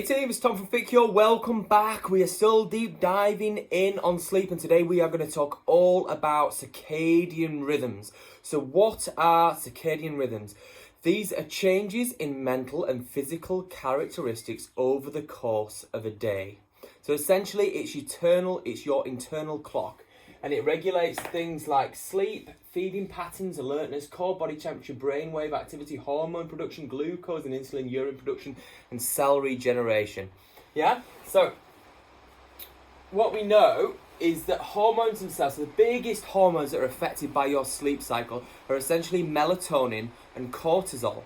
Hey team, it's Tom from FitCure. Welcome back. We are still deep diving in on sleep, and today we are going to talk all about circadian rhythms. So what are circadian rhythms? These are changes in mental and physical characteristics over the course of a day. So essentially it's your internal clock, and it regulates things like sleep, feeding patterns, alertness, core body temperature, brainwave activity, hormone production, glucose and insulin, urine production, and cell regeneration. Yeah? So, what we know is that hormones themselves, so the biggest hormones that are affected by your sleep cycle, are essentially melatonin and cortisol.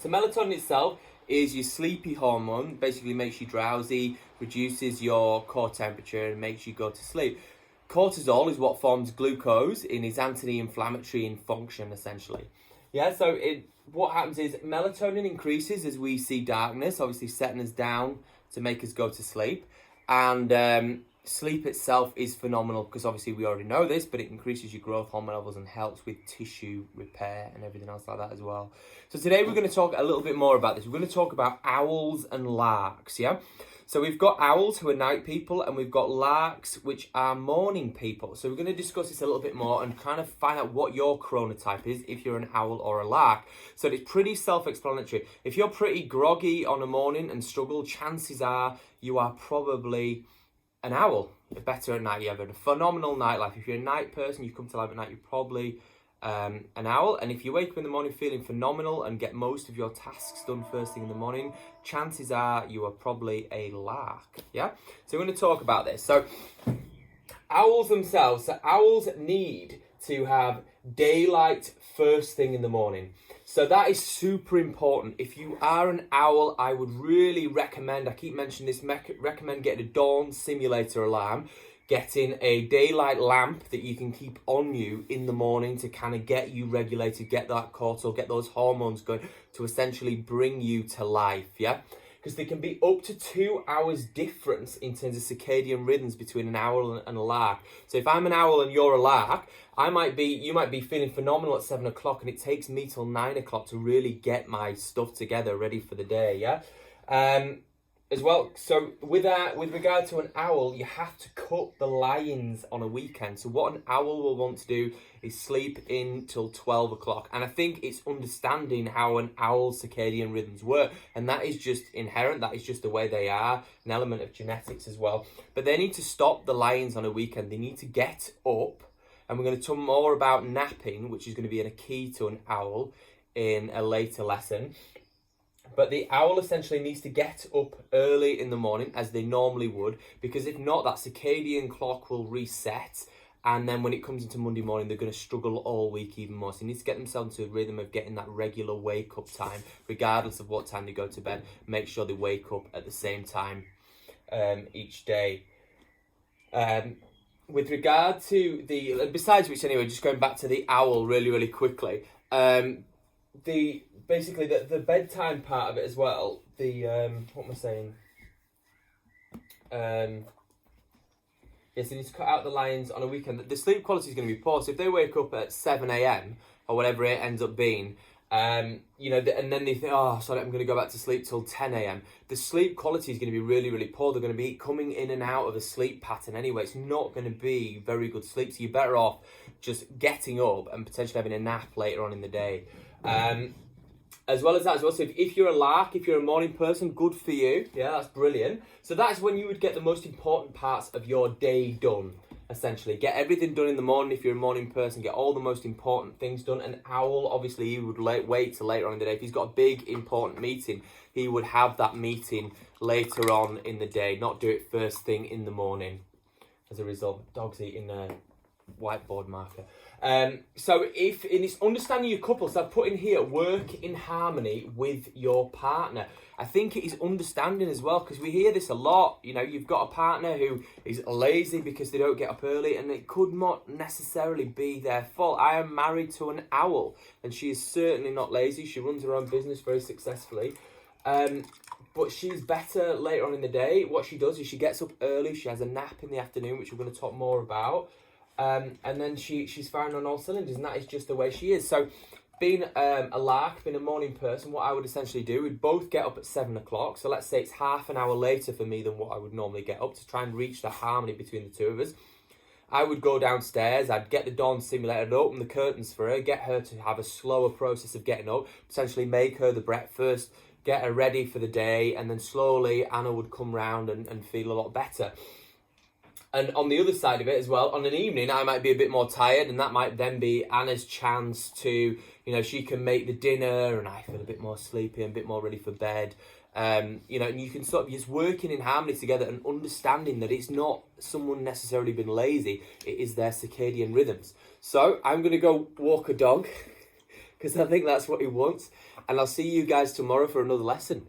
So melatonin itself is your sleepy hormone, basically makes you drowsy, reduces your core temperature and makes you go to sleep. Cortisol is what forms glucose in its anti-inflammatory in function, essentially. Yeah, so what happens is melatonin increases as we see darkness, obviously setting us down to make us go to sleep. And sleep itself is phenomenal because obviously we already know this, but it increases your growth hormone levels and helps with tissue repair and everything else like that as well. So today we're going to talk a little bit more about this. We're going to talk about owls and larks, yeah? So we've got owls who are night people, and we've got larks which are morning people. So we're going to discuss this a little bit more and kind of find out what your chronotype is, if you're an owl or a lark. So it's pretty self-explanatory. If you're pretty groggy on a morning and struggle, chances are you are probably an owl. Better at night. You have a phenomenal nightlife. If you're a night person, you come to life at night, you're probably an owl. And if you wake up in the morning feeling phenomenal and get most of your tasks done first thing in the morning, chances are you are probably a lark. Yeah, so we're going to talk about this. So owls themselves, so owls need to have daylight first thing in the morning. So that is super important. If you are an owl, I would really recommend, I keep mentioning this, recommend getting a dawn simulator alarm, getting a daylight lamp that you can keep on you in the morning to kind of get you regulated, get that cortisol, get those hormones going to essentially bring you to life, yeah? Because there can be up to 2 hours difference in terms of circadian rhythms between an owl and a lark. So if I'm an owl and you're a lark, you might be feeling phenomenal at 7 o'clock, and it takes me till 9 o'clock to really get my stuff together, ready for the day, yeah? As well, so with regard to an owl, you have to cut the lie-ins on a weekend. So what an owl will want to do is sleep in till 12 o'clock. And I think it's understanding how an owl's circadian rhythms work. And that is just inherent. That is just the way they are. An element of genetics as well. But they need to stop the lie-ins on a weekend. They need to get up. And we're going to talk more about napping, which is going to be a key to an owl in a later lesson. But the owl essentially needs to get up early in the morning, as they normally would, because if not, that circadian clock will reset, and then when it comes into Monday morning, they're going to struggle all week even more. So they need to get themselves into a rhythm of getting that regular wake-up time, regardless of what time they go to bed. Make sure they wake up at the same time each day. With regard to besides which, anyway, just going back to the owl really, really quickly, basically the bedtime part of it as well, what am I saying? Yes, they need to cut out the lie-ins on a weekend. The sleep quality is going to be poor. So if they wake up at 7 a.m. or whatever it ends up being, and then they think, oh, sorry, I'm going to go back to sleep till 10 a.m. The sleep quality is going to be really, really poor. They're going to be coming in and out of a sleep pattern anyway. It's not going to be very good sleep. So you're better off just getting up and potentially having a nap later on in the day. As well as that, so if you're a lark, if you're a morning person, good for you. Yeah, that's brilliant. So that's when you would get the most important parts of your day done, essentially. Get everything done in the morning if you're a morning person. Get all the most important things done. An owl, obviously, he would wait till later on in the day. If he's got a big, important meeting, he would have that meeting later on in the day, not do it first thing in the morning. As a result, dog's eating a whiteboard marker. So if it's understanding your couple, so I've put in here, work in harmony with your partner. I think it is understanding as well, because we hear this a lot. You know, you've got a partner who is lazy because they don't get up early, and it could not necessarily be their fault. I am married to an owl, and she is certainly not lazy. She runs her own business very successfully. But she's better later on in the day. What she does is she gets up early, she has a nap in the afternoon, which we're going to talk more about. And then she's firing on all cylinders, and that is just the way she is. So being a lark, being a morning person, what I would essentially do, we'd both get up at 7 o'clock. So let's say it's half an hour later for me than what I would normally get up, to try and reach that harmony between the two of us. I would go downstairs, I'd get the dawn simulator, I'd open the curtains for her, get her to have a slower process of getting up, potentially make her the breakfast, get her ready for the day, and then slowly Anna would come round and feel a lot better. And on the other side of it as well, on an evening, I might be a bit more tired, and that might then be Anna's chance to, she can make the dinner, and I feel a bit more sleepy and a bit more ready for bed. And you can sort of just working in harmony together and understanding that it's not someone necessarily been lazy, it is their circadian rhythms. So I'm going to go walk a dog, because I think that's what he wants, and I'll see you guys tomorrow for another lesson.